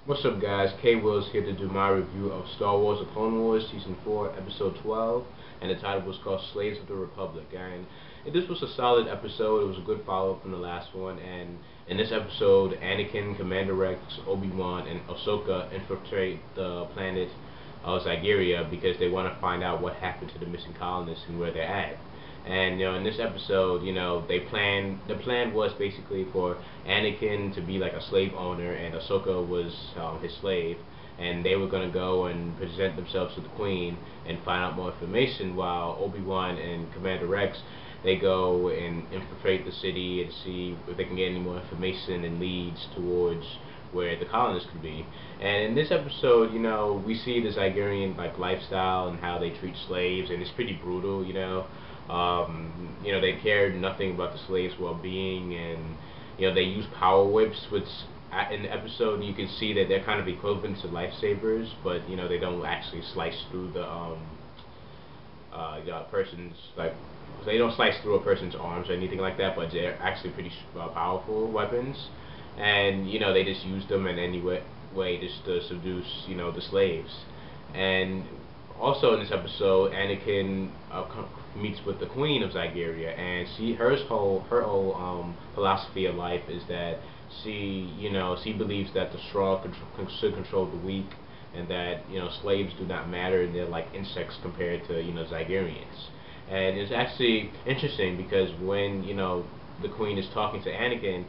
What's up, guys? K Will's here to do my review of Star Wars: The Clone Wars Season 4, Episode 12, and the title was called Slaves of the Republic. And this was a solid episode. It was a good follow-up from the last one. And in this episode, Anakin, Commander Rex, Obi-Wan, and Ahsoka infiltrate the planet of Zygeria because they want to find out what happened to the missing colonists and where they're at. And in this episode, the plan was basically for Anakin to be like a slave owner, and Ahsoka was his slave, and they were gonna go and present themselves to the Queen and find out more information. While Obi-Wan and Commander Rex, they go and infiltrate the city and see if they can get any more information and leads towards where the colonists could be. And in this episode, we see the Zygerian like lifestyle and how they treat slaves, and it's pretty brutal. They cared nothing about the slaves' well-being, and they use power whips, which in the episode you can see that they're kind of equivalent to lifesavers, but they don't actually slice through the person's like they don't slice through a person's arms or anything like that, but they're actually pretty powerful weapons, and they just use them in any way just to seduce the slaves. And also in this episode, Anakin meets with the Queen of Zygeria, and her whole philosophy of life is that she believes that the strong should control the weak, and that slaves do not matter, and they're like insects compared to Zygerians. And it's actually interesting because when the Queen is talking to Anakin,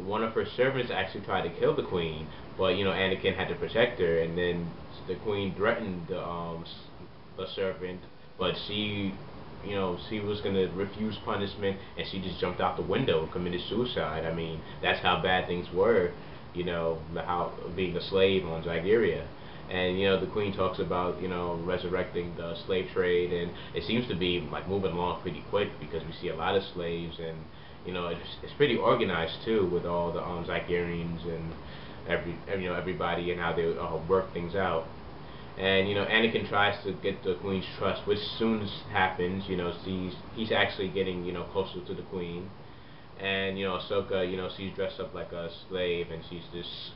one of her servants actually tried to kill the Queen, but Anakin had to protect her, and then the Queen threatened the servant, but she was gonna refuse punishment, and she just jumped out the window and committed suicide. I mean, that's how bad things were, how being a slave on Zygeria. And the Queen talks about resurrecting the slave trade, and it seems to be like moving along pretty quick because we see a lot of slaves, and it's pretty organized too, with all the Zygerians and everybody, and how they work things out. And Anakin tries to get the Queen's trust, which soon happens. He's actually getting closer to the Queen. And Ahsoka, she's dressed up like a slave, and she's just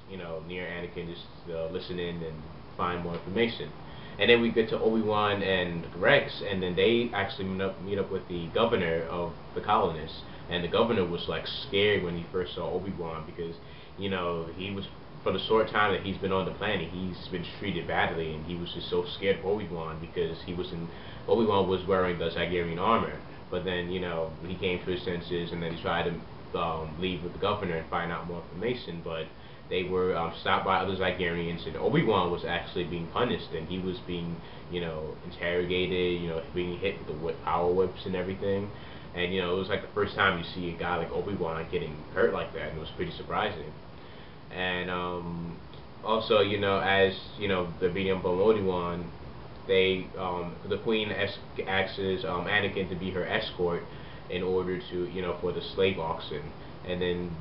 near Anakin, just listening and find more information. And then we get to Obi-Wan and Rex, and then they actually meet up with the governor of the colonists. And the governor was like scared when he first saw Obi-Wan because he was, for the short time that he's been on the planet, he's been treated badly, and he was just so scared of Obi-Wan because Obi-Wan was wearing the Zygerian armor. But then he came to his senses, and then he tried to leave with the governor and find out more information, but they were stopped by other Zygerians, and Obi-Wan was actually being punished, and he was being interrogated, being hit with the power whips and everything. And it was like the first time you see a guy like Obi-Wan getting hurt like that, and it was pretty surprising. And also, as they're beating up on Obi-Wan, the Queen asks Anakin to be her escort in order to for the slave auction. And then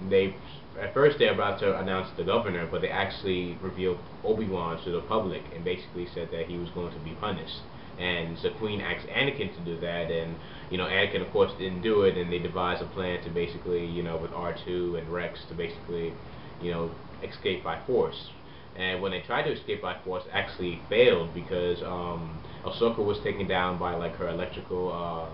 at first they're about to announce the governor, but they actually revealed Obi-Wan to the public and basically said that he was going to be punished. And the Queen asked Anakin to do that, and Anakin of course didn't do it, and they devised a plan to basically with R2 and Rex to basically escape by force. And when they tried to escape by force, actually failed because Ahsoka was taken down by like her electrical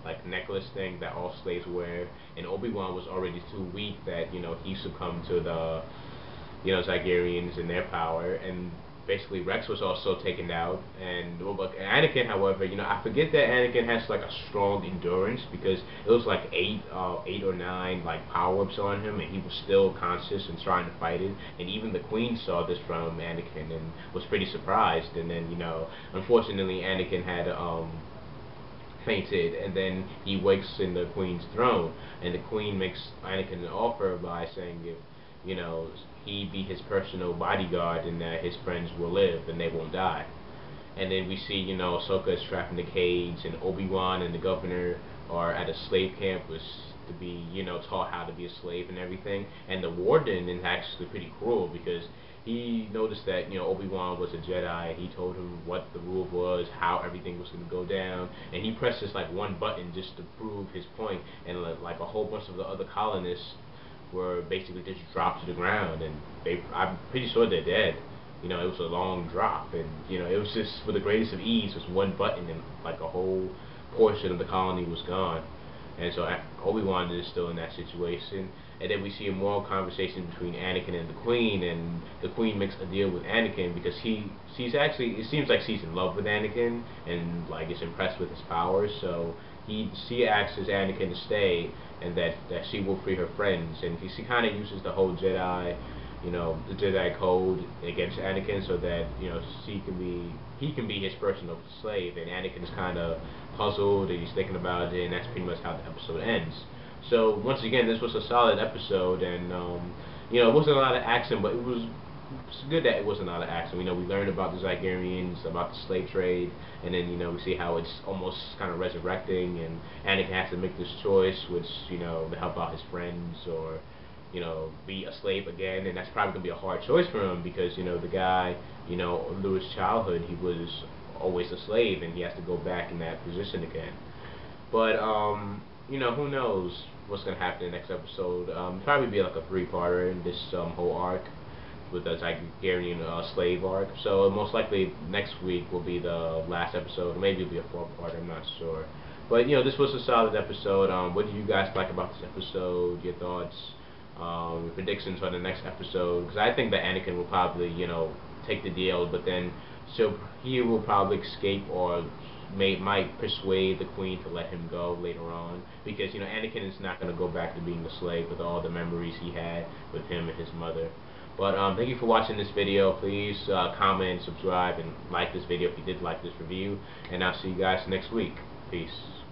like necklace thing that all slaves wear, and Obi-Wan was already too weak that he succumbed to the Zygerians and their power, and basically Rex was also taken out. And Anakin, however, I forget that Anakin has like a strong endurance because it was like eight or nine like power ups on him, and he was still conscious and trying to fight it. And even the Queen saw this from Anakin and was pretty surprised. And then unfortunately, Anakin had fainted, and then he wakes in the Queen's throne, and the Queen makes Anakin an offer by saying if he be his personal bodyguard, and that his friends will live and they won't die. And then we see Ahsoka is trapped in the cage, and Obi-Wan and the governor are at a slave camp, which to be taught how to be a slave and everything. And the warden is actually pretty cruel because he noticed that Obi-Wan was a Jedi. He told him what the rule was, how everything was going to go down, and he pressed this like one button just to prove his point, and like a whole bunch of the other colonists were basically just dropped to the ground, and I'm pretty sure they're dead. You know, it was a long drop, and you know, it was just with the greatest of ease, just one button, and like a whole portion of the colony was gone. And so Obi-Wan is still in that situation. And then we see a moral conversation between Anakin and the Queen, and the Queen makes a deal with Anakin because she's actually, it seems like she's in love with Anakin and like is impressed with his powers. So she asks Anakin to stay, and that she will free her friends. And she kind of uses the whole Jedi, you know, the Jedi code against Anakin, so that, you know, he can be his personal slave. And Anakin's kind of puzzled, and he's thinking about it, and that's pretty much how the episode ends. So once again, this was a solid episode, and you know, it wasn't a lot of action, but it's good that it wasn't a lot of action. You know, we learned about the Zygerians, about the slave trade, and then, you know, we see how it's almost kind of resurrecting, and Anakin has to make this choice, which, you know, to help out his friends or, you know, be a slave again. And that's probably gonna be a hard choice for him because, you know, the guy, you know, through his childhood, he was always a slave, and he has to go back in that position again. But you know, who knows what's gonna happen in the next episode? Probably be like a three-parter in this whole arc with the Tigerian slave arc. So most likely next week will be the last episode, or maybe it'll be a four-parter. I'm not sure. But you know, this was a solid episode. What do you guys like about this episode? Your thoughts? Predictions for the next episode? Because I think that Anakin will probably, you know, take the deal, but then he will probably escape or might persuade the Queen to let him go later on, because, you know, Anakin is not going to go back to being a slave with all the memories he had with him and his mother. But thank you for watching this video. Please comment, subscribe, and like this video if you did like this review, and I'll see you guys next week. Peace.